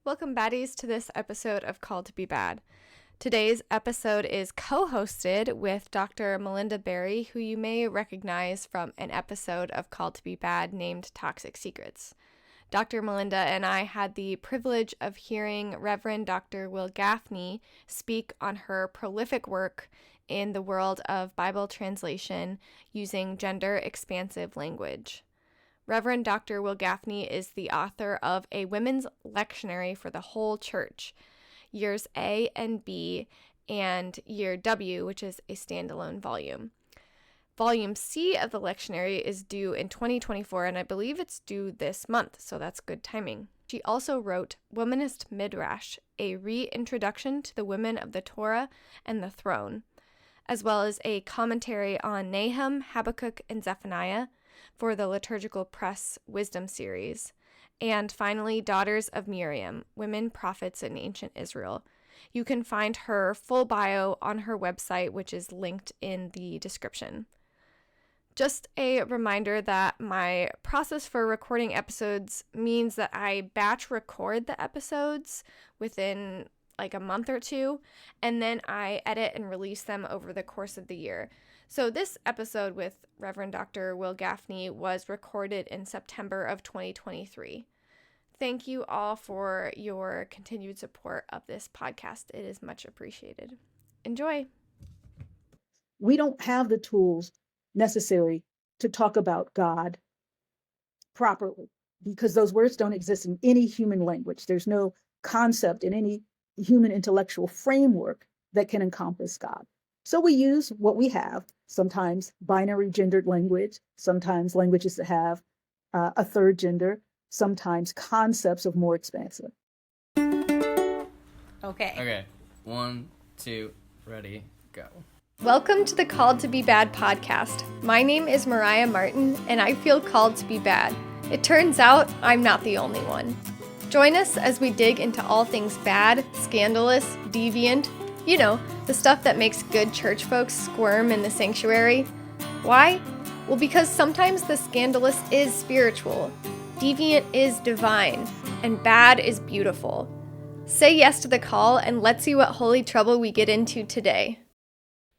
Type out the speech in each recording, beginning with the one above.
Welcome, baddies, to this episode of Called to Be Bad. Today's episode is co-hosted with Dr. Malinda E, who you may recognize from an episode of Called to Be Bad named Toxic Secrets. Dr. Malinda and I had the privilege of hearing Reverend Dr. Wil Gafney speak on her prolific work in the world of Bible translation using gender-expansive language. Reverend Dr. Wil Gafney is the author of a women's lectionary for the whole church, Years A and B, and Year W, which is a standalone volume. Volume C of the lectionary is due in 2024, and I believe it's due this month, so that's good timing. She also wrote Womanist Midrash, a Reintroduction to the Women of the Torah and the Throne, as well as a commentary on Nahum, Habakkuk, and Zephaniah for the Liturgical Press Wisdom series, and finally, Daughters of Miriam, Women Prophets in Ancient Israel. You can find her full bio on her website, which is linked in the description. Just a reminder that my process for recording episodes means that I batch record the episodes within like a month or two, and then I edit and release them over the course of the year. So this episode with Reverend Dr. Wil Gafney was recorded in September of 2023. Thank you all for your continued support of this podcast. It is much appreciated. Enjoy. We don't have the tools necessary to talk about God properly because those words don't exist in any human language. There's no concept in any human intellectual framework that can encompass God. So we use what we have, sometimes binary gendered language, sometimes languages that have a third gender, sometimes concepts of more expansive. Okay. 1, 2, ready, go. Welcome to the Called to Be Bad podcast. My name is Mariah Martin, and I feel called to be bad. It turns out I'm not the only one. Join us as we dig into all things bad, scandalous, deviant, you know, the stuff that makes good church folks squirm in the sanctuary. Why? Well, because sometimes the scandalous is spiritual, deviant is divine, and bad is beautiful. Say yes to the call, and let's see what holy trouble we get into today.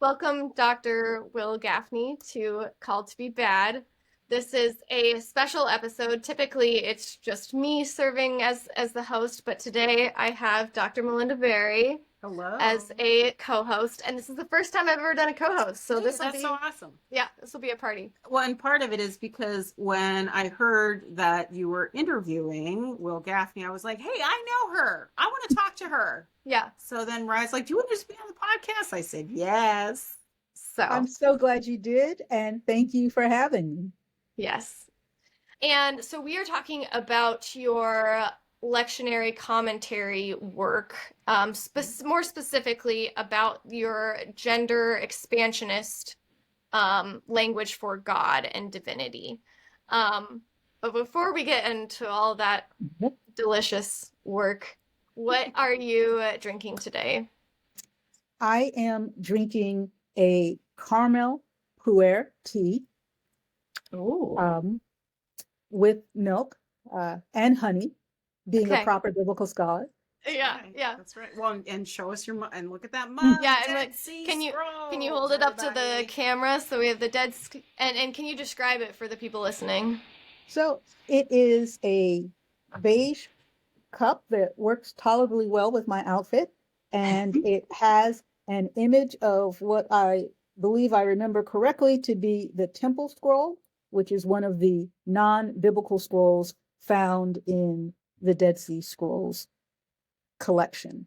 Welcome, Dr. Wil Gafney, to Called to Be Bad. This is a special episode. Typically, it's just me serving as the host, but today I have Dr. Malinda E. Hello. As a co-host, and this is the first time I've ever done a co-host, so that's so awesome. Yeah, this will be a party. Well, and part of it is because when I heard that you were interviewing Wil Gafney, I was like, hey, I know her. I want to talk to her. Yeah. So then Ryan's like, do you want to just be on the podcast? I said, yes. So I'm so glad you did, and thank you for having me. Yes. And so we are talking about your lectionary commentary work, more specifically about your gender expansionist language for God and divinity. But before we get into all that delicious work, what are you drinking today? I am drinking a caramel pu'er tea with milk and honey. Being a proper biblical scholar. Yeah. That's right. Well, and show us your mug, and look at that mug. Yeah, and like, can you hold it up to the camera so we have the and can you describe it for the people listening? So it is a beige cup that works tolerably well with my outfit, and it has an image of what I believe I remember correctly to be the Temple Scroll, which is one of the non-biblical scrolls found in the Dead Sea Scrolls collection.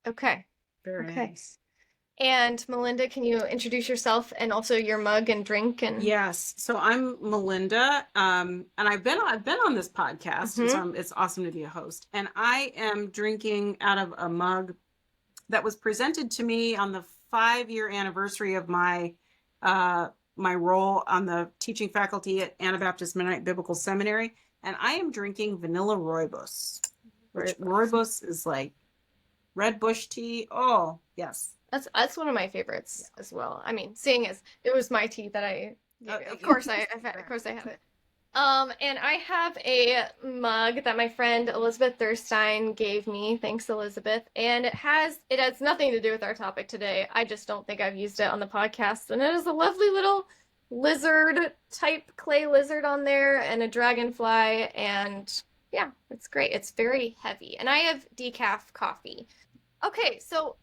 Okay. Very nice. And Malinda, can you introduce yourself and also your mug and drink? And yes, so I'm Malinda, and I've been on this podcast. So it's awesome to be a host, and I am drinking out of a mug that was presented to me on the 5-year anniversary of my my role on the teaching faculty at Anabaptist Mennonite Biblical Seminary. And I am drinking vanilla rooibos, which rooibos is like red bush tea. Oh, yes. That's one of my favorites as well. I mean, seeing as it was my tea that I, of course I have it. And I have a mug that my friend Elizabeth Thurstein gave me. Thanks, Elizabeth. And it has nothing to do with our topic today. I just don't think I've used it on the podcast. And it is a lovely little lizard type clay lizard on there and a dragonfly. And yeah, it's great. It's very heavy. And I have decaf coffee. Okay, so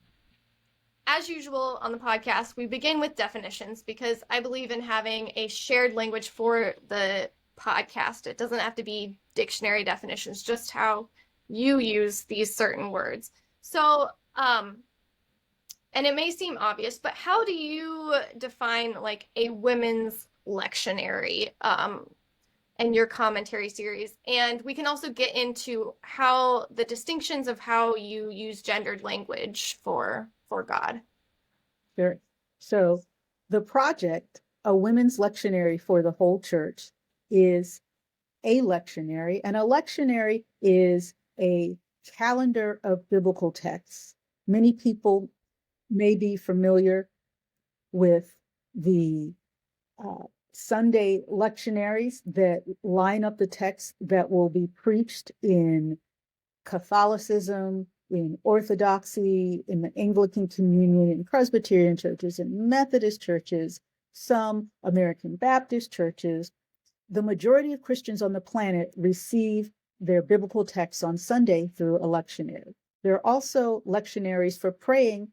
as usual on the podcast, we begin with definitions because I believe in having a shared language for the podcast. It doesn't have to be dictionary definitions, just how you use these certain words. So, and it may seem obvious, but how do you define like a women's lectionary and your commentary series? And we can also get into how the distinctions of how you use gendered language for God. Sure. So the project, a women's lectionary for the whole church, is a lectionary, and a lectionary is a calendar of biblical texts. Many people may be familiar with the Sunday lectionaries that line up the texts that will be preached in Catholicism, in Orthodoxy, in the Anglican Communion, in Presbyterian churches, in Methodist churches, some American Baptist churches. The majority of Christians on the planet receive their biblical texts on Sunday through a lectionary. There are also lectionaries for praying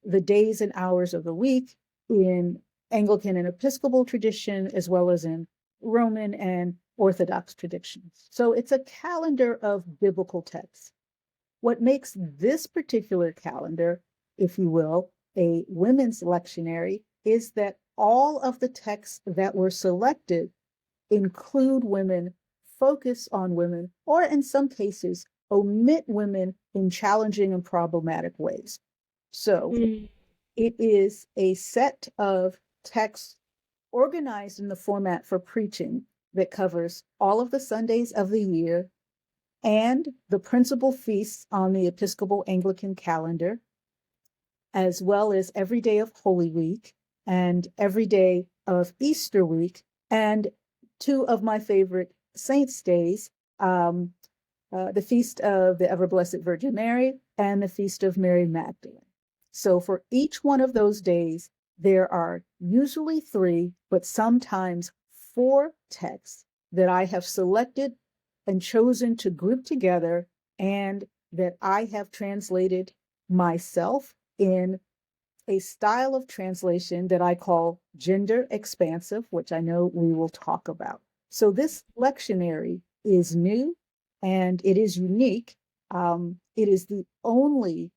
the days and hours of the week in Anglican and Episcopal tradition, as well as in Roman and Orthodox traditions. So it's a calendar of biblical texts. What makes this particular calendar, if you will, a women's lectionary is that all of the texts that were selected include women, focus on women, or in some cases, omit women in challenging and problematic ways. So it is a set of texts organized in the format for preaching that covers all of the Sundays of the year and the principal feasts on the Episcopal Anglican calendar, as well as every day of Holy Week and every day of Easter week, and two of my favorite saints' days, the Feast of the Ever Blessed Virgin Mary and the Feast of Mary Magdalene. So for each one of those days, there are usually 3, but sometimes 4 texts that I have selected and chosen to group together and that I have translated myself in a style of translation that I call gender expansive, which I know we will talk about. So this lectionary is new and it is unique. It is the only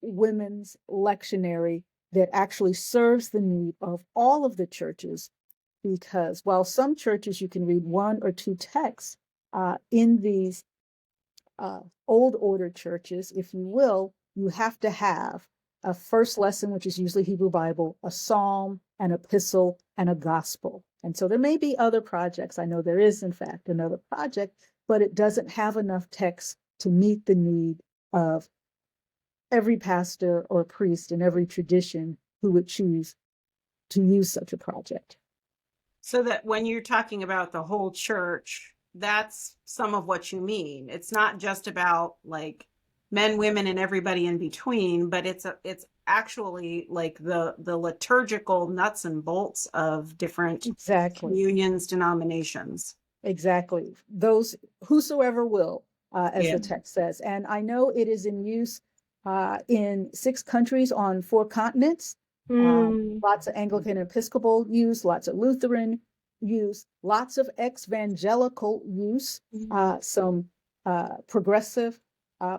women's lectionary that actually serves the need of all of the churches, because while some churches you can read 1 or 2 texts, in these old order churches, if you will, you have to have a first lesson, which is usually Hebrew Bible, a psalm, an epistle, and a gospel. And so there may be other projects. I know there is, in fact, another project, but it doesn't have enough text to meet the need of every pastor or priest in every tradition who would choose to use such a project. So that when you're talking about the whole church, that's some of what you mean. It's not just about like men, women, and everybody in between, but it's actually like the liturgical nuts and bolts of different communions, denominations. Exactly. Those whosoever will, as the text says. And I know it is in use in 6 countries on 4 continents. Lots of Anglican and Episcopal use, lots of Lutheran use, lots of evangelical use, some progressive,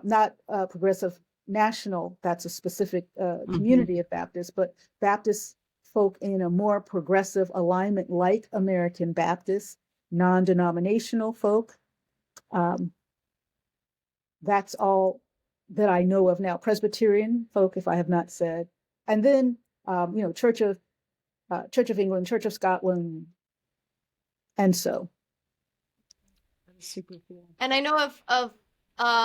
not progressive national, that's a specific community of Baptists, but Baptist folk in a more progressive alignment like American Baptists, non-denominational folk. That's all that I know of now. Presbyterian folk, if I have not said. And then, Church of England, Church of Scotland, and so. And I know of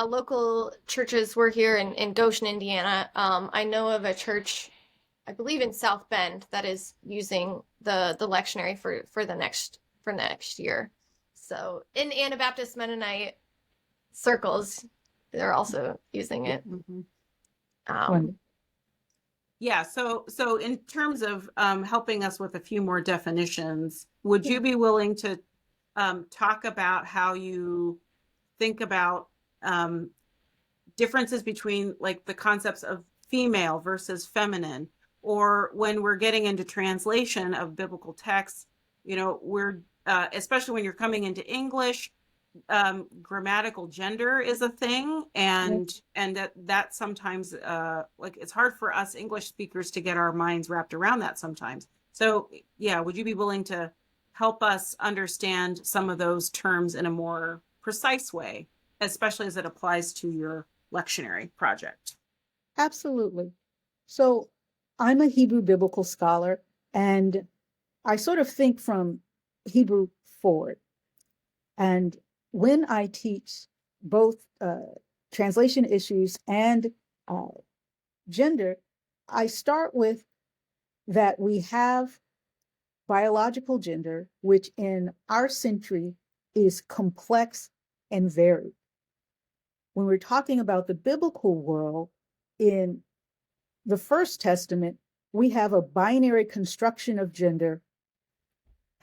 local churches. We're here in Goshen, Indiana. I know of a church, I believe in South Bend, that is using the lectionary for for next year. So in Anabaptist Mennonite circles, they're also using it. Yeah, so in terms of helping us with a few more definitions, would you be willing to talk about how you think about differences between like the concepts of female versus feminine, or when we're getting into translation of biblical texts, we're especially when you're coming into English, grammatical gender is a thing, and that sometimes like it's hard for us English speakers to get our minds wrapped around that sometimes. So yeah, would you be willing to help us understand some of those terms in a more precise way, especially as it applies to your lectionary project? Absolutely. So I'm a Hebrew biblical scholar, and I sort of think from Hebrew forward. And when I teach both translation issues and gender, I start with that we have biological gender, which in our century is complex and varied. When we're talking about the biblical world, in the First Testament, we have a binary construction of gender.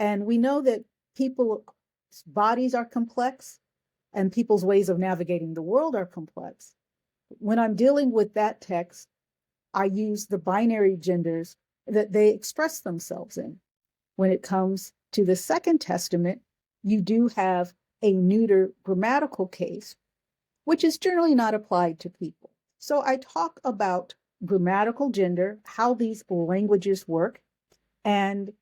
And we know that people's bodies are complex and people's ways of navigating the world are complex. When I'm dealing with that text, I use the binary genders that they express themselves in. When it comes to the Second Testament, you do have a neuter grammatical case, which is generally not applied to people. So I talk about grammatical gender, how these languages work, and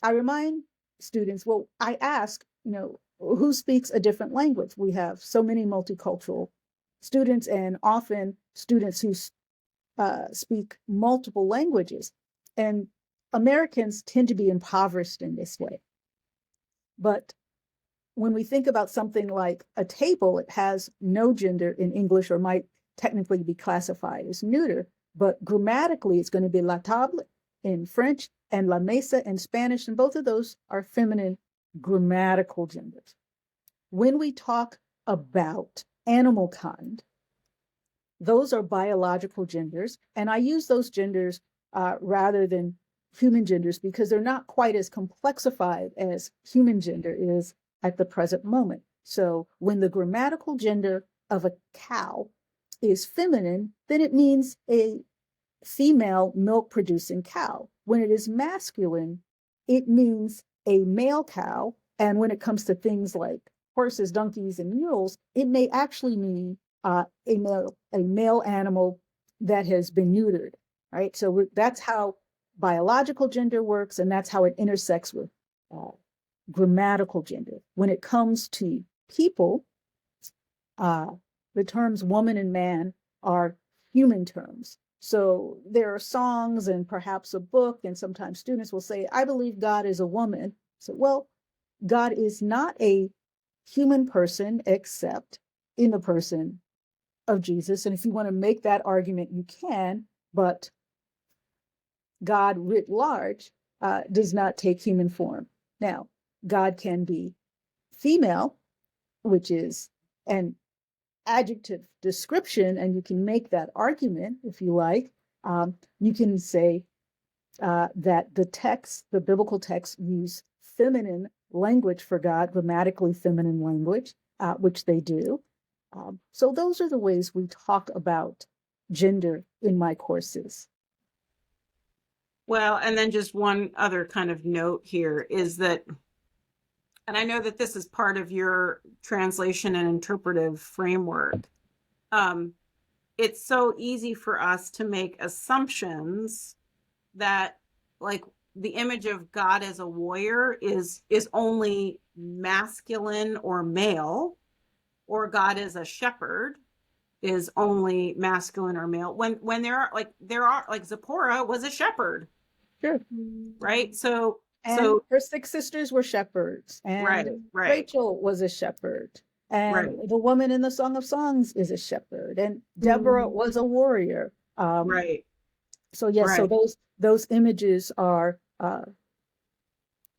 I remind students, well, I ask, who speaks a different language? We have so many multicultural students, and often students who speak multiple languages. And Americans tend to be impoverished in this way. But when we think about something like a table, it has no gender in English, or might technically be classified as neuter, but grammatically it's going to be la table in French and la mesa in Spanish, and both of those are feminine grammatical genders. When we talk about animal kind, those are biological genders, and I use those genders rather than human genders because they're not quite as complexified as human gender is at the present moment. So when the grammatical gender of a cow is feminine, then it means a female milk-producing cow. When it is masculine, it means a male cow. And when it comes to things like horses, donkeys, and mules, it may actually mean a male animal that has been neutered, right? So that's how biological gender works, and that's how it intersects with grammatical gender. When it comes to people, the terms woman and man are human terms. So there are songs and perhaps a book, and sometimes students will say, I believe God is a woman. So, well, God is not a human person except in the person of Jesus. And if you want to make that argument, you can, but God writ large does not take human form. Now, God can be female, which is an adjective description, and you can make that argument if you like. You can say that the biblical texts use feminine language for God, grammatically feminine language, which they do. So those are the ways we talk about gender in my courses. Well, and then just one other kind of note here is that, and I know that this is part of your translation and interpretive framework, it's so easy for us to make assumptions that, like, the image of God as a warrior is only masculine or male, or God as a shepherd is only masculine or male. When there are like Zipporah was a shepherd. Sure. Right. So her 6 sisters were shepherds, and right. Rachel was a shepherd, and the woman in the Song of Songs is a shepherd, and Deborah was a warrior. Right. So yes, so those images are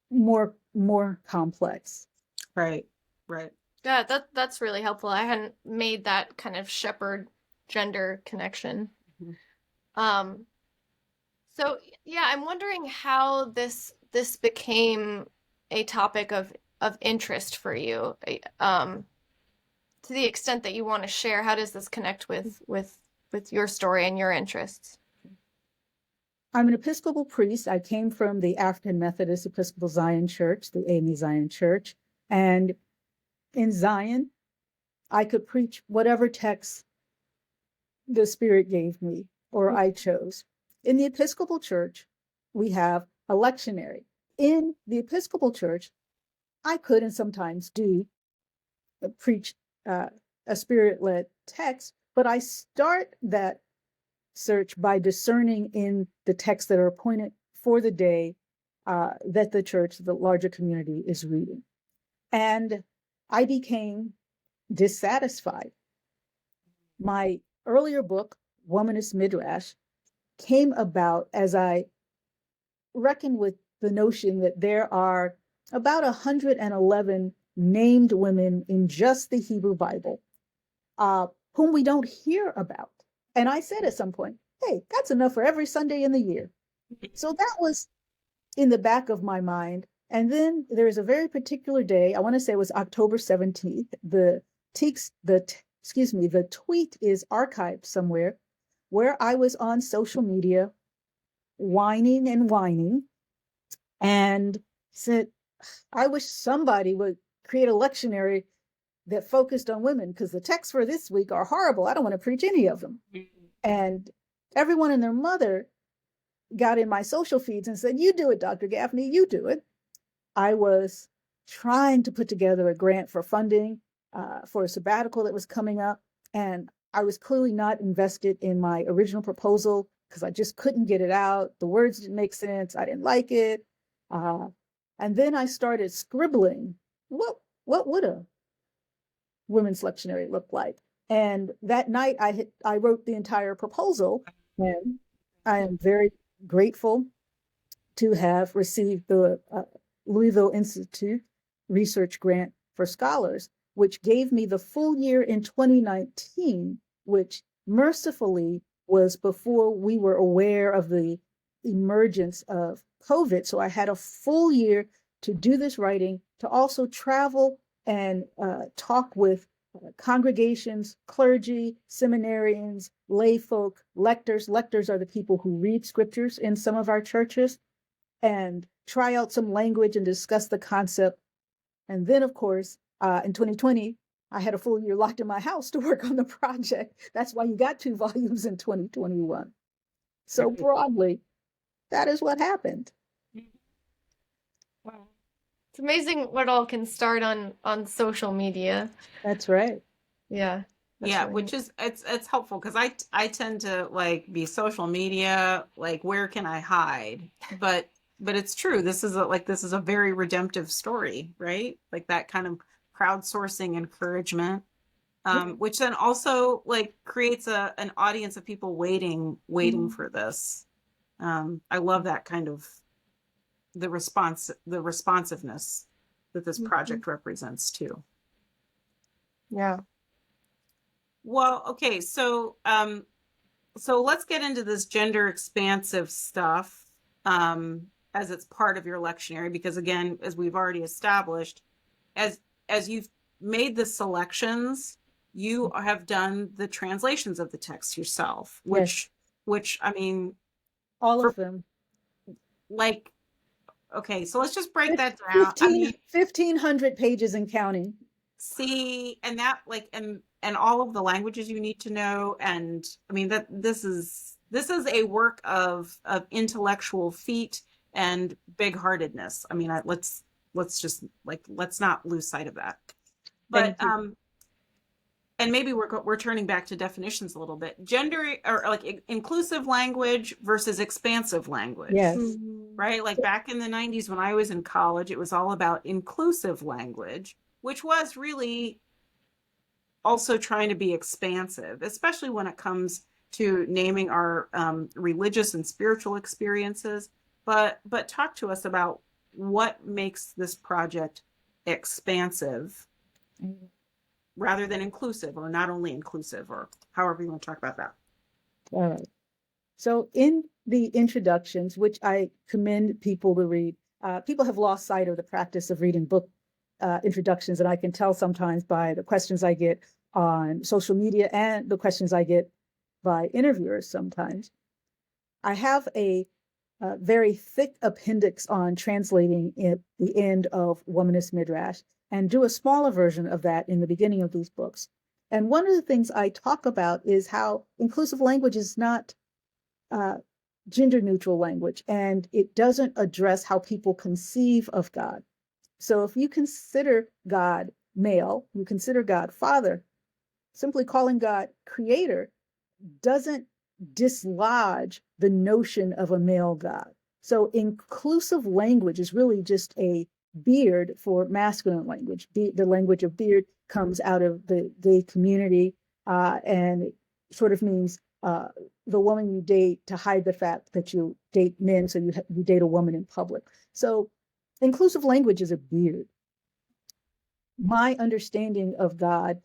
more more complex. Right. Right. Yeah, that's really helpful. I hadn't made that kind of shepherd gender connection. Mhm. So yeah, I'm wondering how this became a topic of interest for you. To the extent that you want to share, how does this connect with your story and your interests? I'm an Episcopal priest. I came from the African Methodist Episcopal Zion Church, the AME Zion Church. And in Zion, I could preach whatever text the Spirit gave me or I chose. In the Episcopal Church, we have a lectionary. In the Episcopal Church, I could and sometimes do preach a Spirit-led text, but I start that search by discerning in the texts that are appointed for the day that the church, the larger community, is reading. And I became dissatisfied. My earlier book, Womanist Midrash, came about as I reckoned with the notion that there are about 111 named women in just the Hebrew Bible whom we don't hear about. And I said at some point, hey, that's enough for every Sunday in the year. So that was in the back of my mind. And then there is a very particular day, I want to say it was October 17th. The tweet is archived somewhere, where I was on social media whining and said, I wish somebody would create a lectionary that focused on women, because the texts for this week are horrible. I don't want to preach any of them. And everyone and their mother got in my social feeds and said, you do it, Dr. Gafney, you do it. I was trying to put together a grant for funding for a sabbatical that was coming up. And I was clearly not invested in my original proposal because I just couldn't get it out. The words didn't make sense. I didn't like it. And then I started scribbling, what would a women's lectionary look like? And that night I wrote the entire proposal, and I am very grateful to have received the Louisville Institute research grant for scholars, which gave me the full year in 2019, which mercifully was before we were aware of the emergence of COVID. So I had a full year to do this writing, to also travel and talk with congregations, clergy, seminarians, lay folk, lectors. Lectors are the people who read scriptures in some of our churches, and try out some language and discuss the concept. And then, of course, in 2020, I had a full year locked in my house to work on the project. That's why you got 2 volumes in 2021. So broadly, that is what happened. Wow. It's amazing what all can start on social media. That's right. Yeah. Yeah, really which is it's helpful because I tend to like be social media, like where can I hide? But it's true. This is a very redemptive story, right? Like that kind of crowdsourcing encouragement, which then also like creates an audience of people waiting for this. I love that kind of the responsiveness that this project represents too. Yeah. Well, okay, so let's get into this gender expansive stuff as it's part of your lectionary, because again, as we've already established, as you've made the selections, you have done the translations of the text yourself, which I mean, all of them. Like, okay, so let's just break that down. 1,500 pages and counting. See, and that like and all of the languages you need to know, and I mean that this is a work of intellectual feat and big-heartedness. I mean, let's just like let's not lose sight of that. But and maybe we're turning back to definitions a little bit. Gender or like inclusive language versus expansive language. Yes. Right? Like back in the 90s when I was in college, it was all about inclusive language, which was really also trying to be expansive, especially when it comes to naming our religious and spiritual experiences. But talk to us about what makes this project expansive rather than inclusive, or not only inclusive, or however you want to talk about that. All right. So in the introductions, which I commend people to read, people have lost sight of the practice of reading book introductions, and I can tell sometimes by the questions I get on social media and the questions I get by interviewers sometimes. I have a very thick appendix on translating at the end of Womanist Midrash, and do a smaller version of that in the beginning of these books. And one of the things I talk about is how inclusive language is not gender neutral language, and it doesn't address how people conceive of God. So if you consider God male, you consider God father, simply calling God creator doesn't dislodge the notion of a male God. So inclusive language is really just a beard for masculine language. The language of beard comes out of the gay community, and it sort of means the woman you date to hide the fact that you date men, so you date a woman in public. So inclusive language is a beard. My understanding of God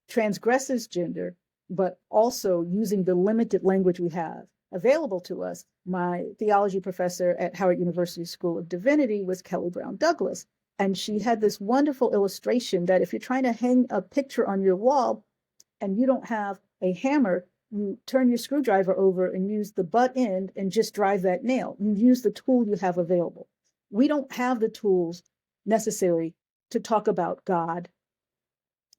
transgresses gender, but also using the limited language we have available to us. My theology professor at Howard University School of Divinity was Kelly Brown Douglas, and she had this wonderful illustration that if you're trying to hang a picture on your wall and you don't have a hammer, you turn your screwdriver over and use the butt end and just drive that nail. You use the tool you have available. We don't have the tools necessary to talk about God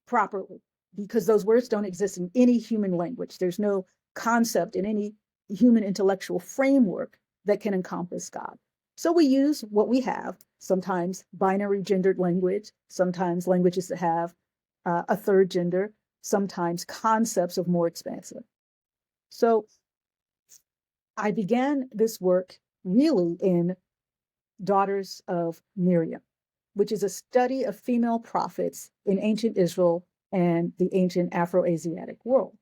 properly, because those words don't exist in any human language. There's no concept in any human intellectual framework that can encompass God. So we use what we have, sometimes binary gendered language, sometimes languages that have a third gender, sometimes concepts of more expansive. So I began this work really in Daughters of Miriam, which is a study of female prophets in ancient Israel and the ancient Afro-Asiatic world.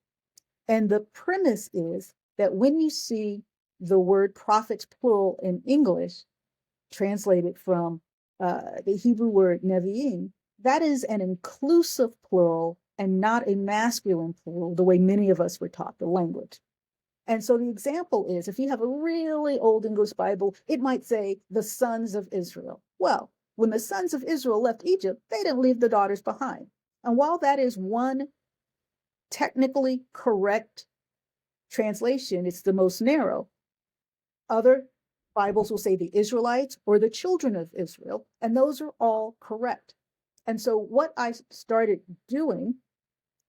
And the premise is that when you see the word prophets plural in English, translated from the Hebrew word nevi'im, that is an inclusive plural and not a masculine plural, the way many of us were taught the language. And so the example is, if you have a really old English Bible, it might say the sons of Israel. Well, when the sons of Israel left Egypt, they didn't leave the daughters behind. And while that is one technically correct translation, it's the most narrow. Other Bibles will say the Israelites or the children of Israel, and those are all correct. And so what I started doing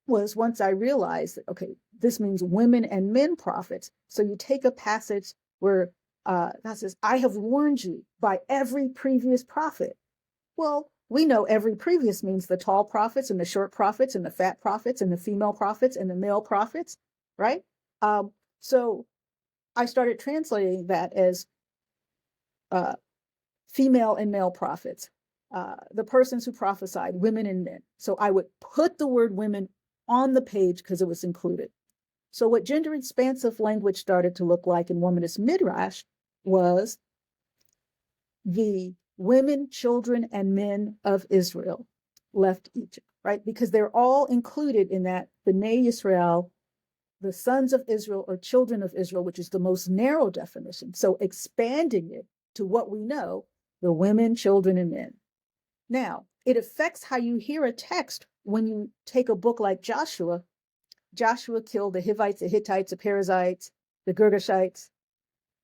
was, once I realized that, okay, this means women and men prophets. So you take a passage where God says, I have warned you by every previous prophet. Well, we know every previous means the tall prophets and the short prophets and the fat prophets and the female prophets and the male prophets, right? So I started translating that as female and male prophets, the persons who prophesied, women and men. So I would put the word women on the page because it was included. So what gender expansive language started to look like in Womanist Midrash was the women, children, and men of Israel left Egypt, right? Because they're all included in that B'nai Yisrael, the sons of Israel or children of Israel, which is the most narrow definition. So expanding it to what we know, the women, children, and men. Now, it affects how you hear a text when you take a book like Joshua. Joshua killed the Hivites, the Hittites, the Perizzites, the Girgashites.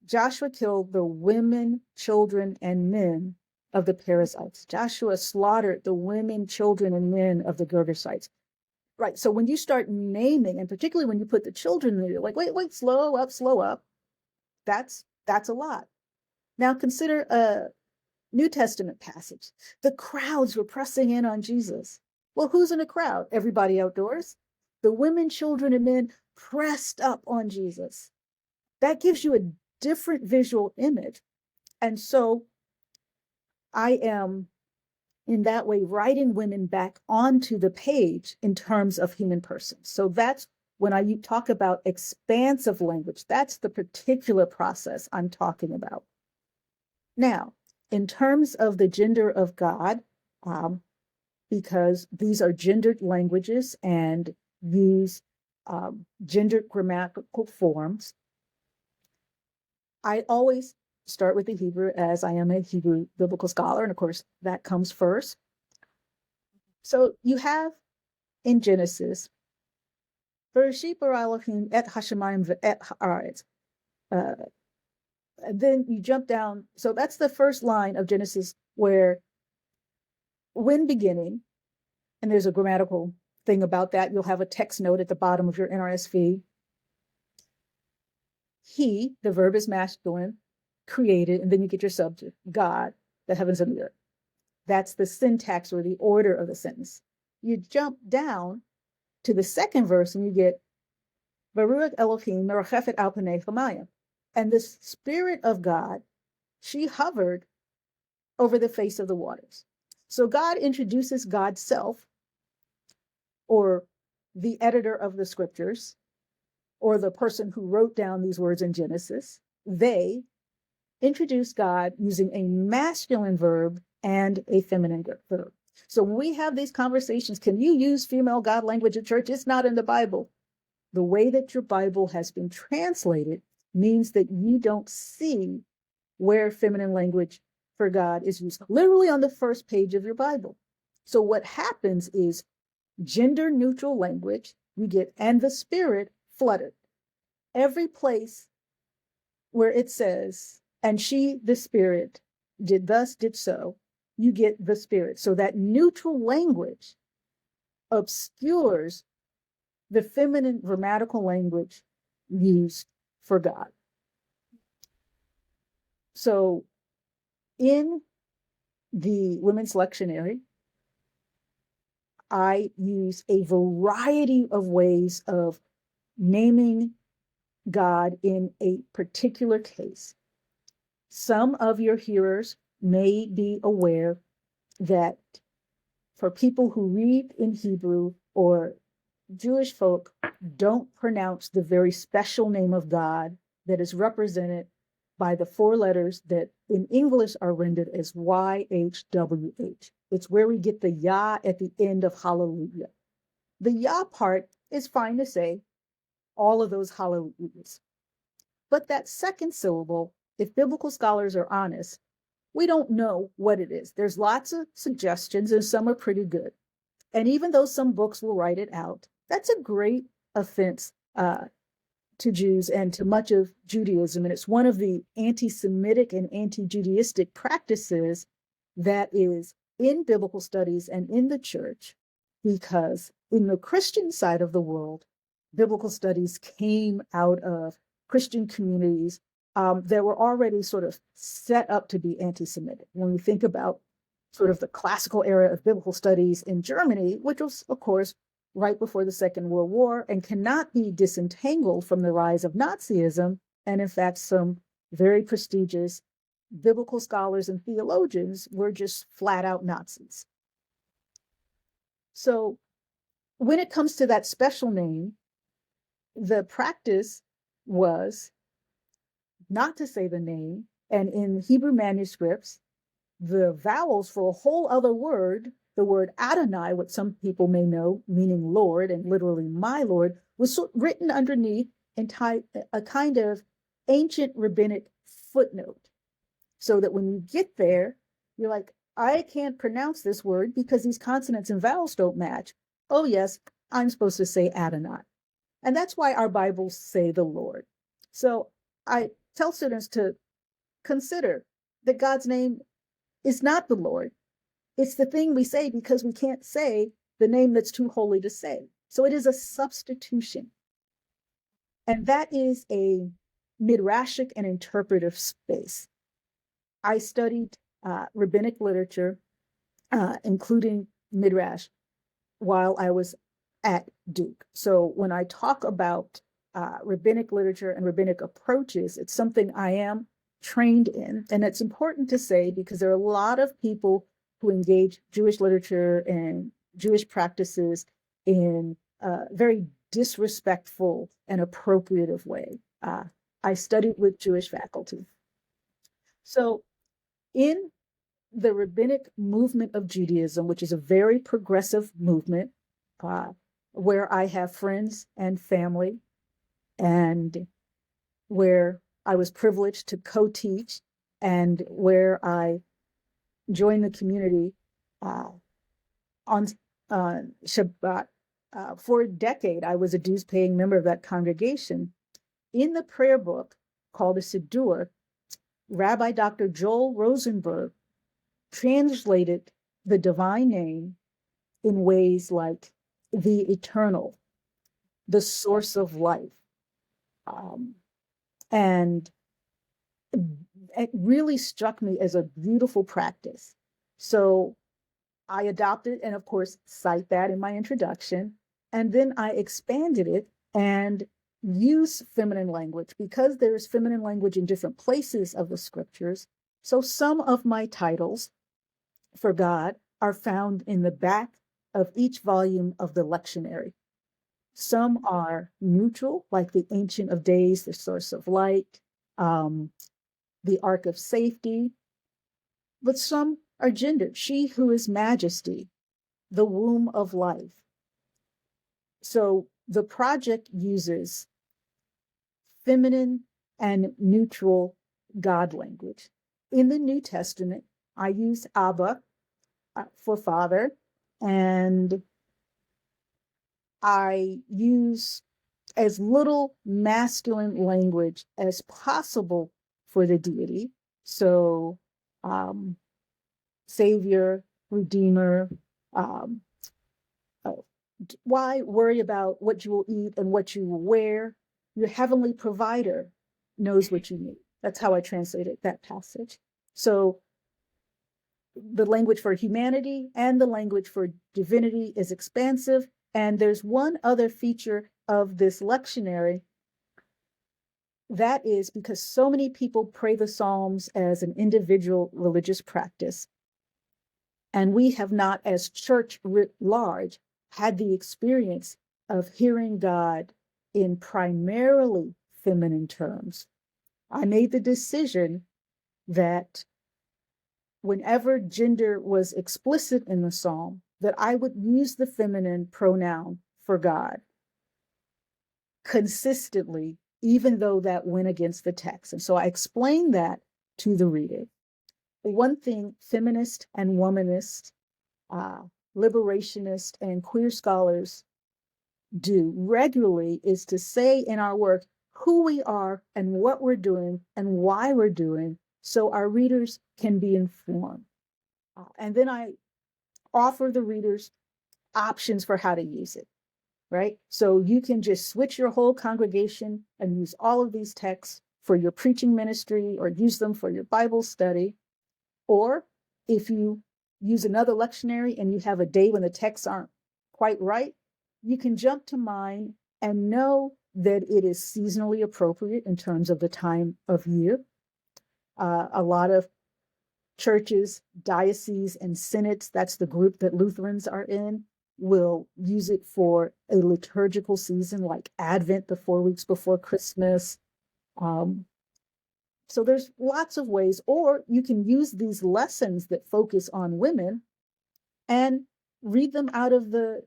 Joshua killed the women, children, and men of the Perizzites. Joshua slaughtered the women, children, and men of the Girgashites. Right. So when you start naming, and particularly when you put the children in, you're like, wait, slow up. That's a lot. Now consider a New Testament passage. The crowds were pressing in on Jesus. Well, who's in a crowd? Everybody outdoors. The women, children, and men pressed up on Jesus. That gives you a different visual image. And so I am, in that way, writing women back onto the page in terms of human persons. So that's when I talk about expansive language, that's the particular process I'm talking about. Now, in terms of the gender of God, because these are gendered languages and use gendered grammatical forms, I always start with the Hebrew, as I am a Hebrew biblical scholar, and of course that comes first. So you have in Genesis, Bereshit bara Elohim et hashamayim ve'et haaretz. Then you jump down. So that's the first line of Genesis, where when beginning, and there's a grammatical thing about that. You'll have a text note at the bottom of your NRSV. He, the verb is masculine, created, and then you get your subject, God, the heavens and the earth. That's the syntax or the order of the sentence. You jump down to the second verse and you get Baruch Elohim merachefet al panei chamayim. And the Spirit of God, she hovered over the face of the waters. So God introduces God's self, or the editor of the scriptures, or the person who wrote down these words in Genesis. They introduce God using a masculine verb and a feminine verb. So when we have these conversations, can you use female God language at church? It's not in the Bible. The way that your Bible has been translated means that you don't see where feminine language for God is used, literally on the first page of your Bible. So what happens is gender neutral language, you get, and the Spirit flooded. Every place where it says, and she, the Spirit, did thus, did so, you get the Spirit. So that neutral language obscures the feminine grammatical language used for God. So in the Women's Lectionary, I use a variety of ways of naming God in a particular case. Some of your hearers may be aware that for people who read in Hebrew, or Jewish folk don't pronounce the very special name of God that is represented by the four letters that in English are rendered as YHWH. It's where we get the Yah at the end of hallelujah. The Yah part is fine to say, all of those hallelujahs. But that second syllable, if biblical scholars are honest, we don't know what it is. There's lots of suggestions and some are pretty good. And even though some books will write it out, that's a great offense to Jews and to much of Judaism. And it's one of the anti-Semitic and anti-Judaistic practices that is in biblical studies and in the church, because in the Christian side of the world, biblical studies came out of Christian communities that were already sort of set up to be anti-Semitic. When we think about sort of the classical era of biblical studies in Germany, which was, of course, right before the Second World War and cannot be disentangled from the rise of Nazism. And in fact, some very prestigious biblical scholars and theologians were just flat out Nazis. So when it comes to that special name, the practice was not to say the name. And in Hebrew manuscripts, the vowels for a whole other word, the word Adonai, what some people may know, meaning Lord and literally my Lord, was written underneath in a kind of ancient rabbinic footnote. So that when you get there, you're like, I can't pronounce this word because these consonants and vowels don't match. Oh yes, I'm supposed to say Adonai. And that's why our Bibles say the Lord. So I tell students to consider that God's name is not the Lord. It's the thing we say because we can't say the name that's too holy to say. So it is a substitution. And that is a midrashic and interpretive space. I studied rabbinic literature, including Midrash, while I was at Duke. So when I talk about rabbinic literature and rabbinic approaches, it's something I am trained in. And it's important to say because there are a lot of people who engage Jewish literature and Jewish practices in a very disrespectful and appropriative way. I studied with Jewish faculty. So In the rabbinic movement of Judaism, which is a very progressive movement, where I have friends and family, and where I was privileged to co-teach, and where I joined the community on Shabbat. For a decade, I was a dues-paying member of that congregation. In the prayer book called a Siddur, Rabbi Dr. Joel Rosenberg translated the divine name in ways like the eternal, the source of life. And it really struck me as a beautiful practice. So I adopted and, of course, cite that in my introduction. And then I expanded it and use feminine language because there's feminine language in different places of the scriptures. So some of my titles for God are found in the back of each volume of the lectionary. Some are neutral, like the Ancient of Days, the Source of Light, the Ark of Safety, but some are gendered. She who is Majesty, the Womb of Life. So the project uses feminine and neutral God language. In the New Testament, I use Abba for father, and I use as little masculine language as possible for the deity. So Savior, Redeemer. Why worry about what you will eat and what you will wear? Your heavenly provider knows what you need. That's how I translated that passage. So the language for humanity and the language for divinity is expansive. And there's one other feature of this lectionary. That is because so many people pray the Psalms as an individual religious practice. And we have not, as church writ large, had the experience of hearing God in primarily feminine terms. I made the decision that whenever gender was explicit in the psalm, that I would use the feminine pronoun for God consistently, even though that went against the text. And so I explained that to the reader. One thing feminist and womanist, liberationist and queer scholars do regularly is to say in our work who we are and what we're doing and why we're doing, so our readers can be informed. And then I offer the readers options for how to use it, right? So you can just switch your whole congregation and use all of these texts for your preaching ministry or use them for your Bible study. Or if you use another lectionary and you have a day when the texts aren't quite right, you can jump to mine and know that it is seasonally appropriate in terms of the time of year. A lot of churches, dioceses, and synods, that's the group that Lutherans are in, will use it for a liturgical season like Advent, the 4 weeks before Christmas. So there's lots of ways, or you can use these lessons that focus on women and read them out of the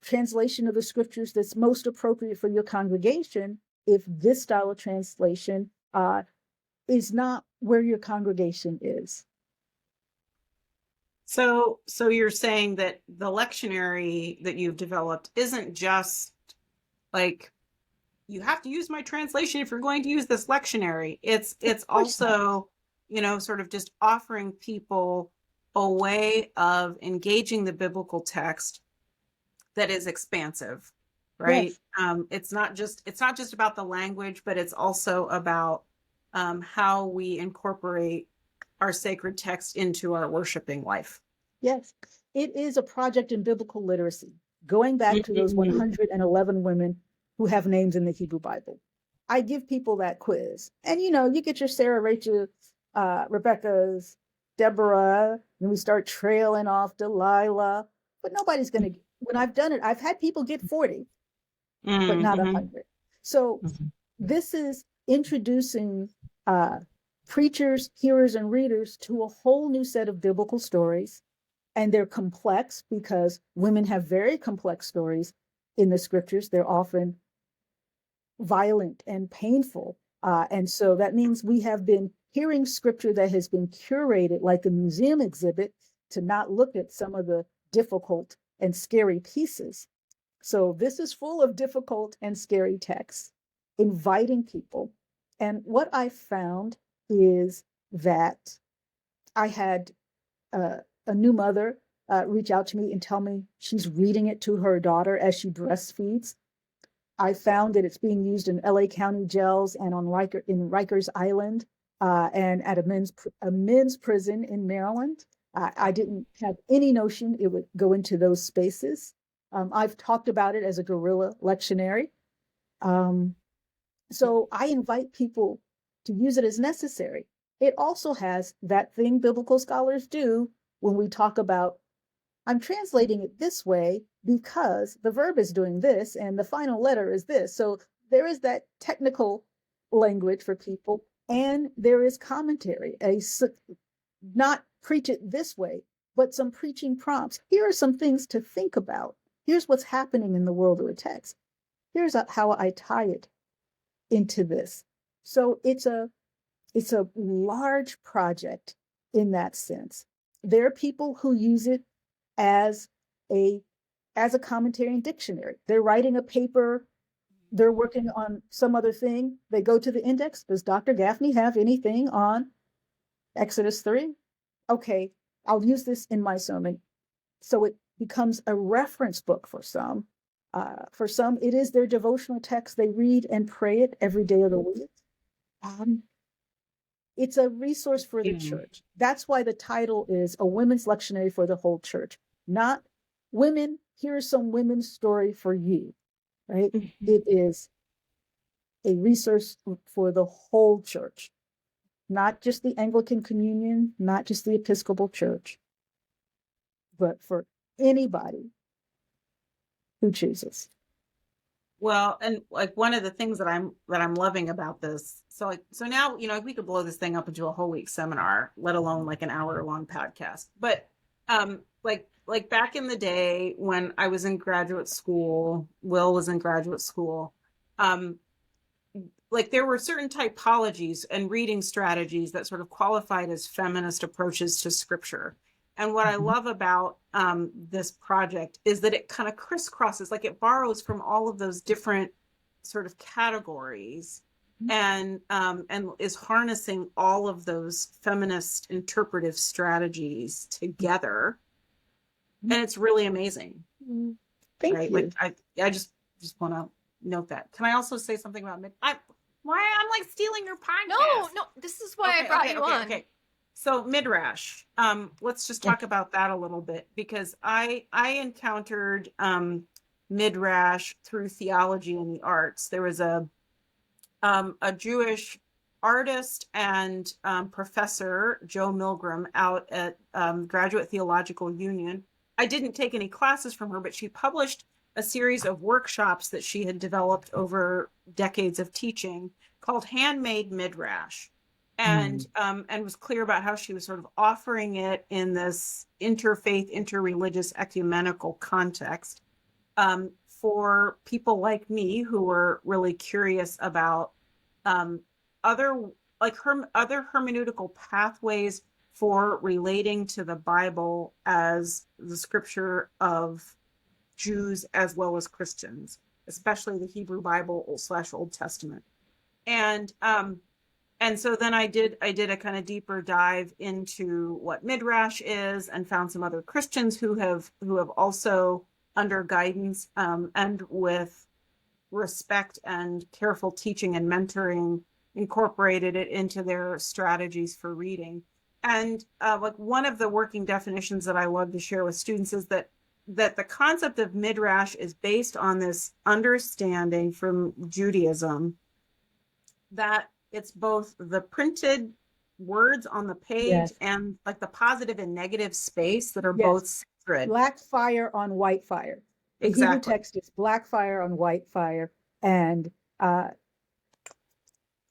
translation of the scriptures that's most appropriate for your congregation if this style of translation is not where your congregation is. So you're saying that the lectionary that you've developed isn't just like, you have to use my translation if you're going to use this lectionary. It's also, sort of just offering people a way of engaging the biblical text that is expansive, right? Yes. It's not just about the language, but it's also about how we incorporate our sacred text into our worshiping life. Yes, it is a project in biblical literacy, going back to those 111 women who have names in the Hebrew Bible. I give people that quiz. And, you get your Sarah, Rachel, Rebecca's, Deborah, and we start trailing off Delilah. But nobody's going to, when I've done it, I've had people get 40, but not 100. So this is introducing preachers, hearers, and readers to a whole new set of biblical stories. And they're complex because women have very complex stories in the scriptures. They're often violent and painful. And so that means we have been hearing scripture that has been curated like a museum exhibit to not look at some of the difficult and scary pieces. So this is full of difficult and scary texts, inviting people. And what I found is that I had a new mother reach out to me and tell me she's reading it to her daughter as she breastfeeds. I found that it's being used in LA County jails and on Rikers Island and at a men's prison in Maryland. I didn't have any notion it would go into those spaces. I've talked about it as a guerrilla lectionary. So I invite people to use it as necessary. It also has that thing biblical scholars do when we talk about, I'm translating it this way because the verb is doing this and the final letter is this. So there is that technical language for people, and there is commentary, not preach it this way, but some preaching prompts. Here are some things to think about. Here's what's happening in the world of the text. Here's how I tie it into this. So it's a large project in that sense. There are people who use it as a commentary and dictionary. They're writing a paper, they're working on some other thing. They go to the index. Does Dr. Gafney have anything on Exodus 3? Okay, I'll use this in my sermon. So it becomes a reference book for some. For some, it is their devotional text. They read and pray it every day of the week. It's a resource for the church. That's why the title is A Women's Lectionary for the Whole Church. Not women, here's some women's story for you, right? It is a resource for the whole church, not just the Anglican Communion, not just the Episcopal Church, but for anybody who chooses. Well, and like one of the things that I'm loving about this, so now, we could blow this thing up into a whole week seminar, let alone like an hour-long podcast. But like back in the day when I was in graduate school, Wil was in graduate school, like there were certain typologies and reading strategies that sort of qualified as feminist approaches to scripture. And what I love about this project is that it kind of crisscrosses, like it borrows from all of those different sort of categories and is harnessing all of those feminist interpretive strategies together. And it's really amazing. Thank right? you. Like I just want to note that. Can I also say something about I'm like stealing your podcast? No, this is why I brought you on. Okay. So Midrash, let's just talk about that a little bit, because I encountered Midrash through theology and the arts. There was a Jewish artist and professor, Joe Milgram, out at Graduate Theological Union. I didn't take any classes from her, but she published a series of workshops that she had developed over decades of teaching called Handmade Midrash. And was clear about how she was sort of offering it in this interfaith, interreligious, ecumenical context for people like me who were really curious about other hermeneutical pathways for relating to the Bible as the scripture of Jews as well as Christians, especially the Hebrew Bible / Old Testament. And so then I did a kind of deeper dive into what Midrash is, and found some other Christians who have also, under guidance and with respect and careful teaching and mentoring, incorporated it into their strategies for reading. And like one of the working definitions that I love to share with students is that the concept of Midrash is based on this understanding from Judaism that it's both the printed words on the page and like the positive and negative space that are both sacred. Black fire on white fire. The Hebrew text is black fire on white fire. And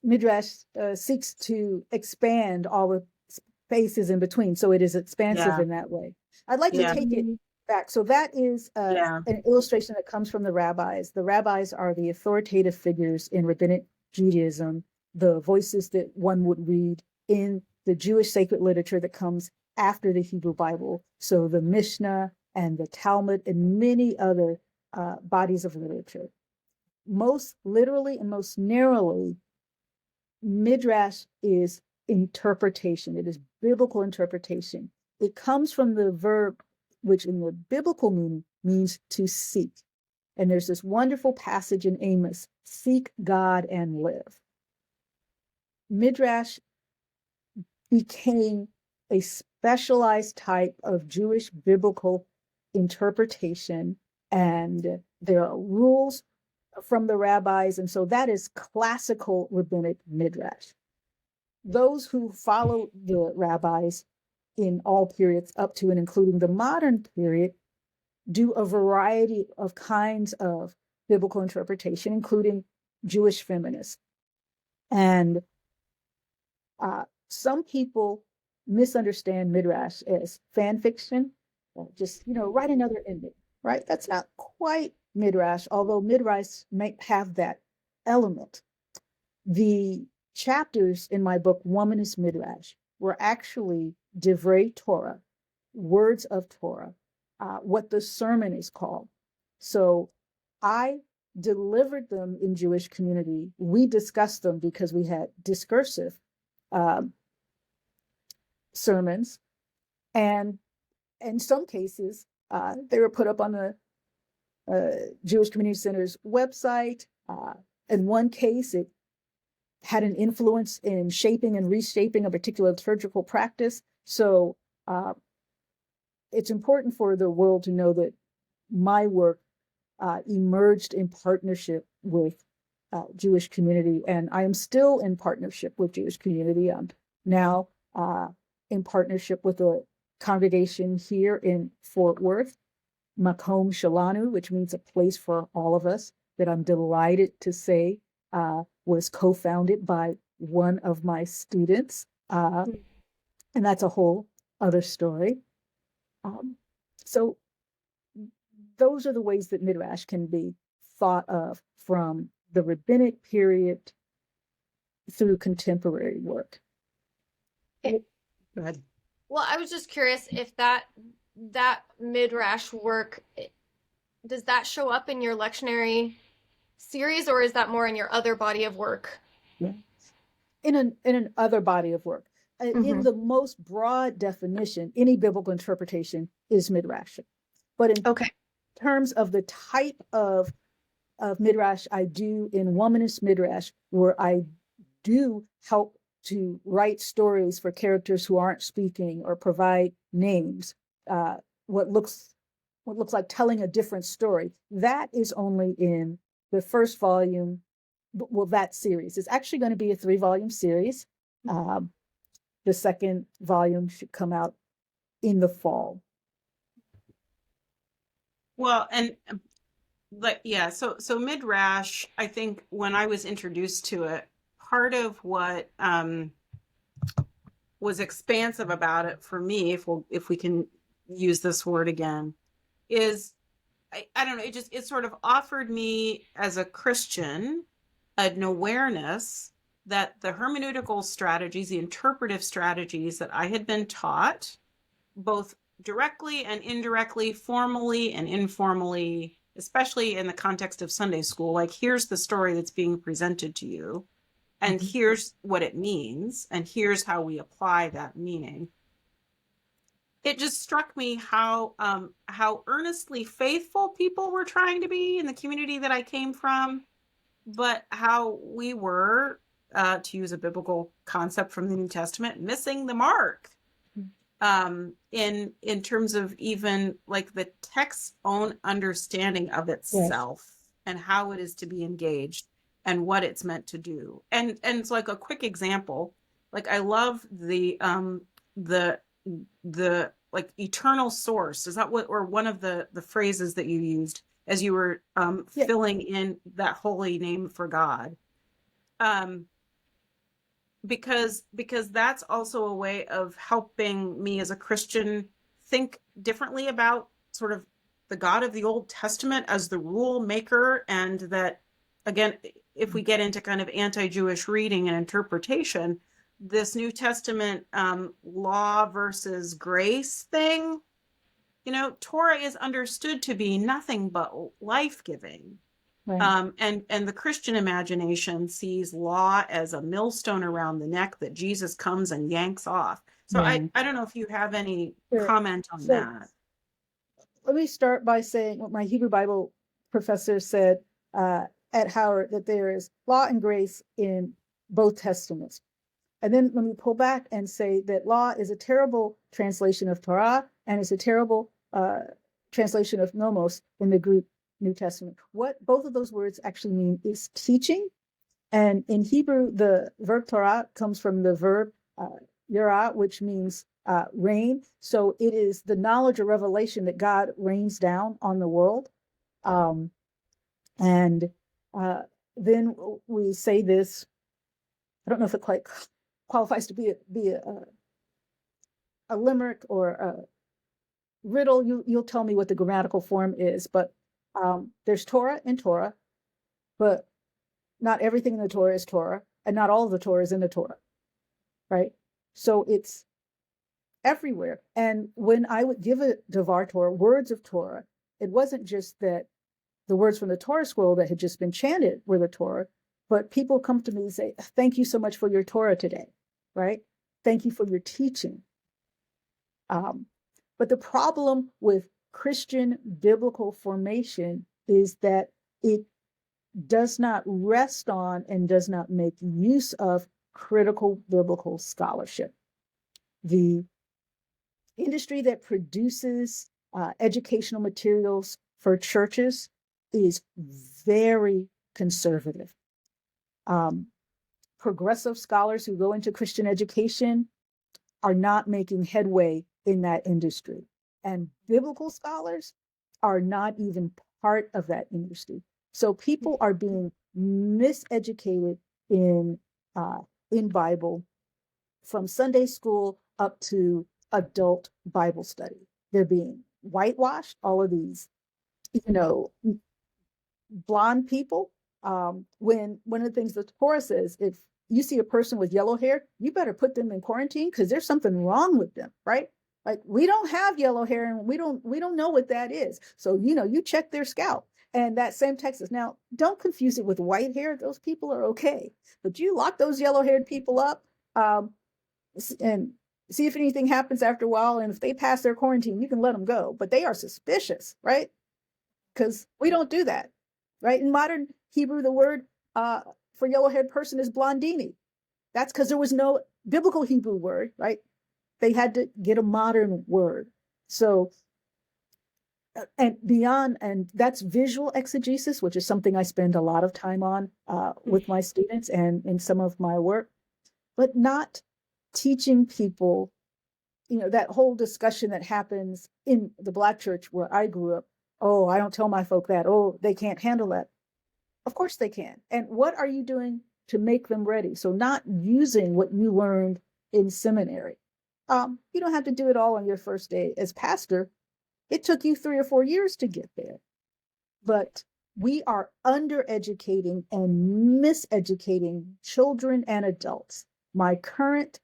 Midrash seeks to expand all the spaces in between, so it is expansive in that way. I'd like to take it back. So that is an illustration that comes from the rabbis. The rabbis are the authoritative figures in rabbinic Judaism, the voices that one would read in the Jewish sacred literature that comes after the Hebrew Bible. So the Mishnah and the Talmud and many other bodies of literature. Most literally and most narrowly, Midrash is interpretation. It is biblical interpretation. It comes from the verb, which in the biblical meaning means to seek. And there's this wonderful passage in Amos, seek God and live. Midrash became a specialized type of Jewish biblical interpretation, and there are rules from the rabbis, and so that is classical rabbinic Midrash. Those who follow the rabbis in all periods up to and including the modern period do a variety of kinds of biblical interpretation, including Jewish feminists. And some people misunderstand Midrash as fan fiction, just, write another ending, right? That's not quite Midrash, although Midrash may have that element. The chapters in my book, Womanist Midrash, were actually divrei Torah, words of Torah, what the sermon is called. So I delivered them in Jewish community. We discussed them because we had discursive sermons, and in some cases, they were put up on the Jewish Community Center's website. In one case, it had an influence in shaping and reshaping a particular liturgical practice. So it's important for the world to know that my work emerged in partnership with Jewish community, and I am still in partnership with Jewish community. I'm now in partnership with a congregation here in Fort Worth, Makom Shalanu, which means a place for all of us, that I'm delighted to say was co-founded by one of my students. And that's a whole other story. So those are the ways that Midrash can be thought of from the rabbinic period through contemporary work. Go ahead. Well, I was just curious if that Midrash work, does that show up in your lectionary series, or is that more in your other body of work? Yeah. In an other body of work. In the most broad definition, any biblical interpretation is Midrash. But in terms of the type of Midrash I do in Womanist Midrash, where I do help to write stories for characters who aren't speaking or provide names, what looks like telling a different story, that is only in the first volume. Well, that series is actually going to be a 3-volume series. The second volume should come out in the fall. Well, and so Midrash, I think when I was introduced to it, part of what was expansive about it for me, if we can use this word again, is I don't know, it sort of offered me as a Christian an awareness that the hermeneutical strategies, the interpretive strategies that I had been taught, both directly and indirectly, formally and informally, especially in the context of Sunday school, like here's the story that's being presented to you, and here's what it means, and here's how we apply that meaning. It just struck me how earnestly faithful people were trying to be in the community that I came from, but how we were, to use a biblical concept from the New Testament, missing the mark in terms of even like the text's own understanding of itself and how it is to be engaged and what it's meant to do. And it's like a quick example, like I love the like eternal source. Is that what, or one of the phrases that you used as you were filling in that holy name for God? because that's also a way of helping me as a Christian think differently about sort of the God of the Old Testament as the rule maker, and that, again, if we get into kind of anti-Jewish reading and interpretation, this New Testament law versus grace thing, Torah is understood to be nothing but life-giving. Right. And the Christian imagination sees law as a millstone around the neck that Jesus comes and yanks off. So Yeah. I don't know if you have any Sure. comment on So that. let me start by saying what my Hebrew Bible professor said at Howard, that there is law and grace in both testaments. And then when we pull back and say that law is a terrible translation of Torah and it's a terrible translation of nomos in the Greek New Testament, what both of those words actually mean is teaching. And in Hebrew, the verb Torah comes from the verb yara, which means rain. So it is the knowledge or revelation that God rains down on the world. And then we say this, I don't know if it quite qualifies to be a limerick or a riddle. You'll tell me what the grammatical form is, but there's Torah in Torah, but not everything in the Torah is Torah, and not all of the Torah is in the Torah, right? So it's everywhere. And when I would give a Devar Torah, words of Torah, it wasn't just that the words from the Torah scroll that had just been chanted were the Torah, but people come to me and say, thank you so much for your Torah today, right? Thank you for your teaching. But the problem with Christian biblical formation is that it does not rest on and does not make use of critical biblical scholarship. The industry that produces educational materials for churches is very conservative. Progressive scholars who go into Christian education are not making headway in that industry. And biblical scholars are not even part of that industry. So people are being miseducated in Bible from Sunday school up to adult Bible study. They're being whitewashed, all of these, blonde people. When one of the things the Torah says, if you see a person with yellow hair, you better put them in quarantine because there's something wrong with them, right? Like, we don't have yellow hair and we don't know what that is. So, you check their scalp. And that same text is, now, don't confuse it with white hair. Those people are okay. But you lock those yellow-haired people up and see if anything happens after a while. And if they pass their quarantine, you can let them go. But they are suspicious, right? Because we don't do that, right? In modern Hebrew, the word for yellow-haired person is blondini. That's because there was no biblical Hebrew word, right? They had to get a modern word. So, and beyond, and that's visual exegesis, which is something I spend a lot of time on with my students and in some of my work, but not teaching people, that whole discussion that happens in the Black church where I grew up. Oh, I don't tell my folk that. Oh, they can't handle that. Of course they can. And what are you doing to make them ready? So not using what you learned in seminary. You don't have to do it all on your first day as pastor. It took you 3 or 4 years to get there. But we are undereducating and miseducating children and adults. My current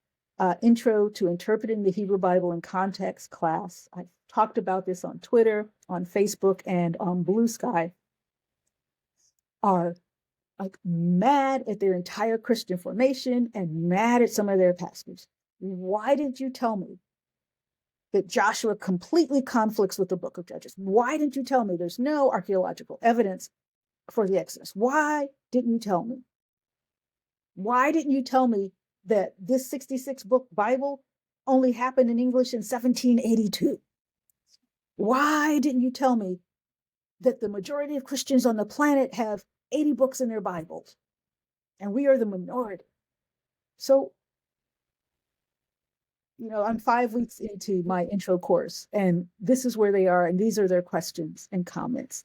intro to interpreting the Hebrew Bible in context class, I talked about this on Twitter, on Facebook, and on Blue Sky, are like mad at their entire Christian formation and mad at some of their pastors. Why didn't you tell me that Joshua completely conflicts with the book of Judges? Why didn't you tell me there's no archaeological evidence for the Exodus? Why didn't you tell me? Why didn't you tell me that this 66 book Bible only happened in English in 1782? Why didn't you tell me that the majority of Christians on the planet have 80 books in their Bibles and we are the minority? So, I'm 5 weeks into my intro course, and this is where they are, and these are their questions and comments.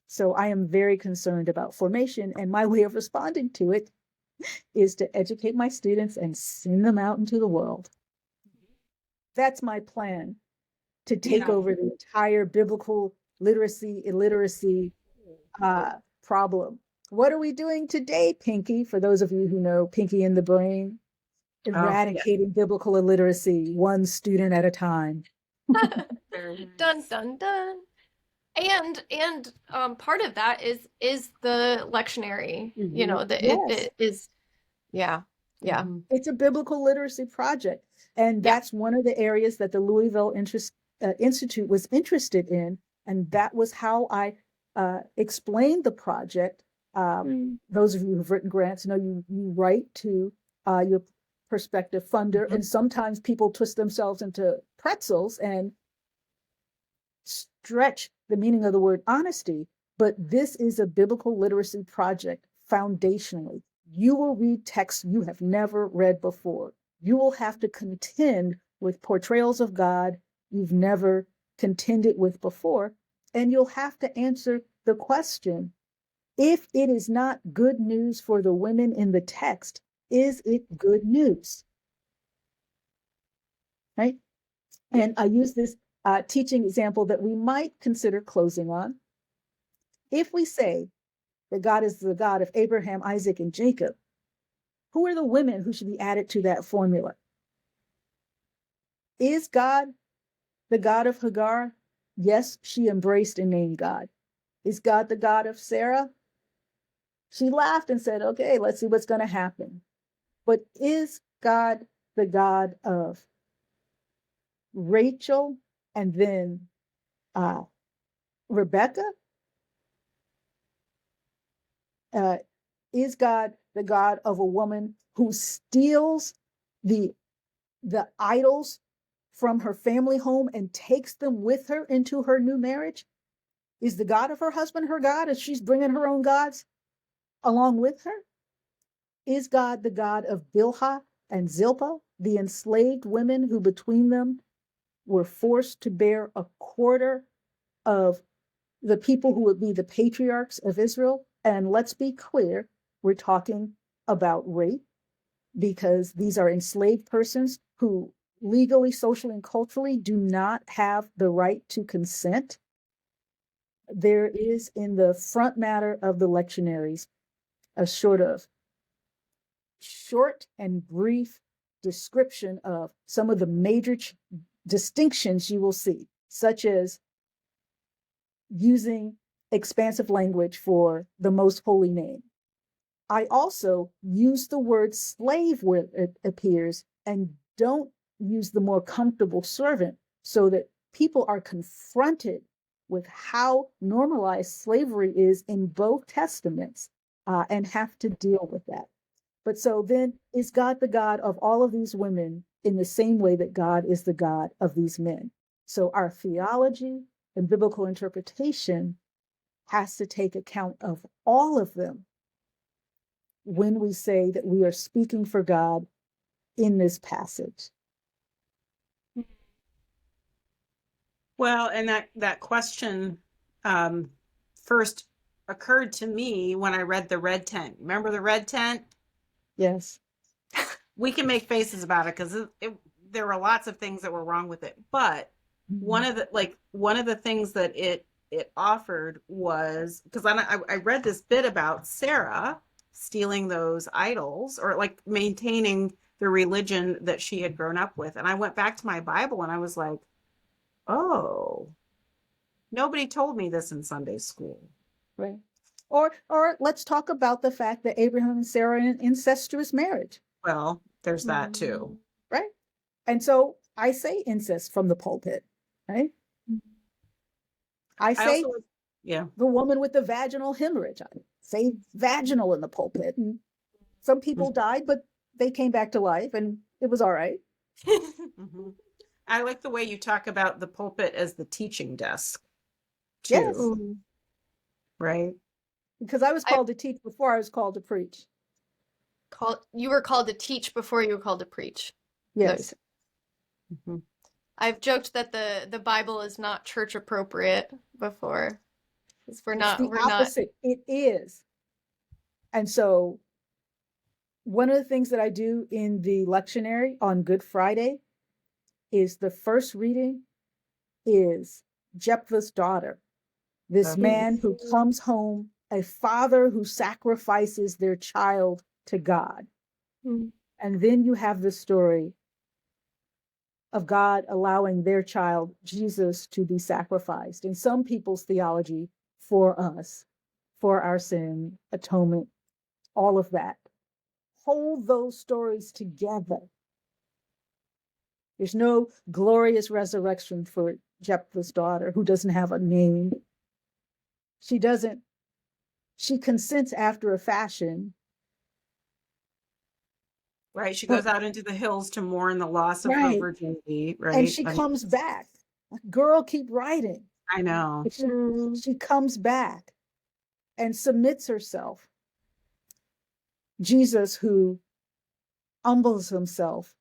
So I am very concerned about formation, and my way of responding to it is to educate my students and send them out into the world. That's my plan, to take over the entire biblical literacy, illiteracy problem. What are we doing today, Pinky? For those of you who know Pinky in the Brain, eradicating biblical illiteracy, one student at a time. Dun dun dun. And part of that is the lectionary. You know, it is, yeah. It's a biblical literacy project, and that's one of the areas that the Louisville Institute was interested in, and that was how I explained the project. Those of you who've written grants know you write to your prospective funder, and sometimes people twist themselves into pretzels and stretch the meaning of the word honesty, but this is a biblical literacy project foundationally. You will read texts you have never read before. You will have to contend with portrayals of God you've never contended with before, and you'll have to answer the question, if it is not good news for the women in the text, is it good news? Right? And I use this teaching example that we might consider closing on. If we say that God is the God of Abraham, Isaac, and Jacob, who are the women who should be added to that formula? Is God the God of Hagar? Yes, she embraced and named God. Is God the God of Sarah? She laughed and said, okay, let's see what's going to happen. But is God the God of Rachel and then Rebecca? Is God the God of a woman who steals the idols from her family home and takes them with her into her new marriage? Is the God of her husband her God as she's bringing her own gods along with her? Is God the God of Bilhah and Zilpah, the enslaved women who between them were forced to bear a quarter of the people who would be the patriarchs of Israel? And let's be clear, we're talking about rape, because these are enslaved persons who legally, socially, and culturally do not have the right to consent. There is in the front matter of the lectionaries a short and brief description of some of the major distinctions you will see, such as using expansive language for the most holy name. I also use the word slave where it appears and don't use the more comfortable servant, so that people are confronted with how normalized slavery is in both testaments and have to deal with that. But so then, is God the God of all of these women in the same way that God is the God of these men? So our theology and biblical interpretation has to take account of all of them when we say that we are speaking for God in this passage. Well, and that question first occurred to me when I read the red tent. Remember the red tent? Yes. We can make faces about it because there were lots of things that were wrong with it. But one of the things that it offered was, because I read this bit about Sarah stealing those idols, or like maintaining the religion that she had grown up with. And I went back to my Bible and I was like, oh, nobody told me this in Sunday school. Right. Or let's talk about the fact that Abraham and Sarah are in an incestuous marriage. Well, there's that too. Right. And so I say incest from the pulpit, right? I say the woman with the vaginal hemorrhage. I say vaginal in the pulpit. And some people died, but they came back to life and it was all right. I like the way you talk about the pulpit as the teaching desk too. Yes. Right. Because I was called to teach before I was called to preach. You were called to teach before you were called to preach. Yes. I've joked that the Bible is not church appropriate before. Because we're not. It is. And so One of the things that I do in the lectionary on Good Friday is the first reading is Jephthah's daughter, this man who comes home, a father who sacrifices their child to God. And then you have the story of God allowing their child, Jesus, to be sacrificed. In some people's theology, for us, for our sin, atonement, all of that. Hold those stories together. There's no glorious resurrection for Jephthah's daughter, who doesn't have a name. She consents after a fashion. Right. She goes out into the hills to mourn the loss of her virginity. Right. And she comes back. Girl, keep writing. I know. She comes back and submits herself. Jesus, who humbles himself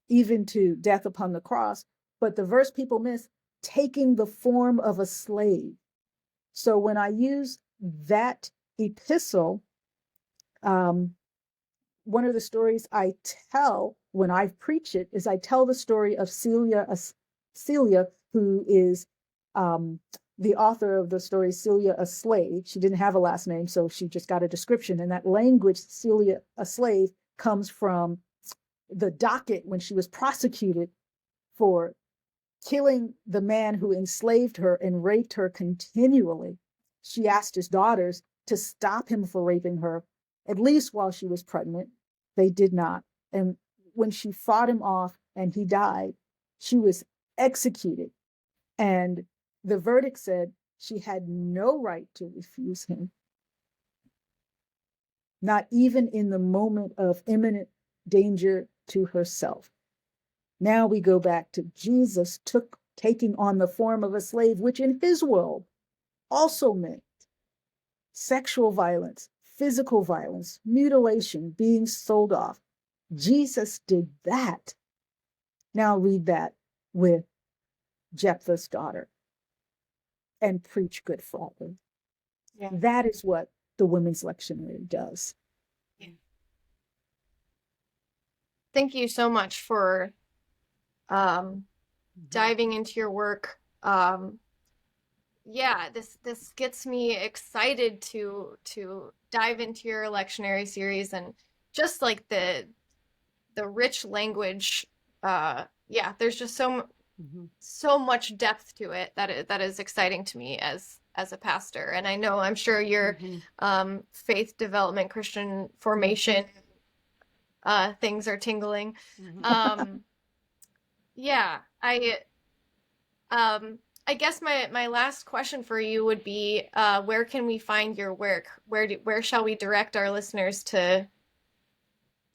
even to death upon the cross, but the verse people miss, taking the form of a slave. So when I use that epistle, one of the stories I tell when I preach it is I tell the story of Celia, who is the author of the story Celia, a slave. She didn't have a last name, so she just got a description. And that language, Celia, a slave, comes from the docket when she was prosecuted for killing the man who enslaved her and raped her continually. She asked his daughters to stop him from raping her, at least while she was pregnant. They did not. And when she fought him off and he died, she was executed. And the verdict said she had no right to refuse him, not even in the moment of imminent danger to herself. Now we go back to Jesus taking on the form of a slave, which in his world also meant sexual violence, physical violence, mutilation, being sold off. Jesus did that. Now read that with Jephthah's daughter and preach Good Friday. Yeah. That is what the Women's Lectionary does. Yeah. Thank you so much for diving into your work. Yeah, this gets me excited to dive into your lectionary series, and just like the rich language. Yeah, there's just so much depth to it that is exciting to me as a pastor. And I'm sure your faith development, Christian formation things are tingling. Yeah, I guess my last question for you would be, where can we find your work? Where shall we direct our listeners to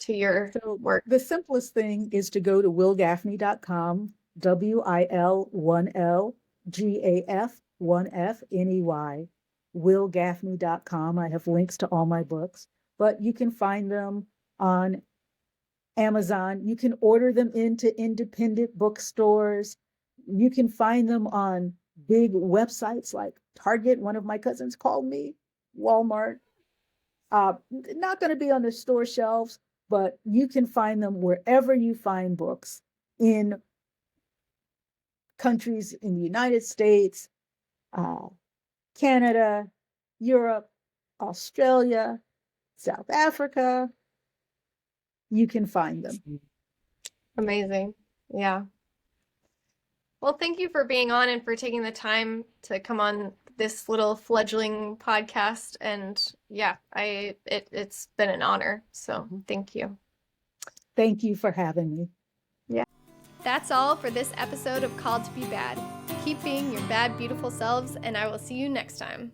your work? The simplest thing is to go to wilgafney.com, WILGAF1FNEY, wilgafney.com. I have links to all my books, but you can find them on Amazon. You can order them into independent bookstores. You can find them on big websites like Target. One of my cousins called me, Walmart. Not going to be on the store shelves, but you can find them wherever you find books in countries in the United States, Canada, Europe, Australia, South Africa. You can find them. Amazing. Yeah. Well, thank you for being on and for taking the time to come on this little fledgling podcast. And yeah, it's been an honor. So thank you. Thank you for having me. Yeah. That's all for this episode of Called to Be Bad. Keep being your bad, beautiful selves, and I will see you next time.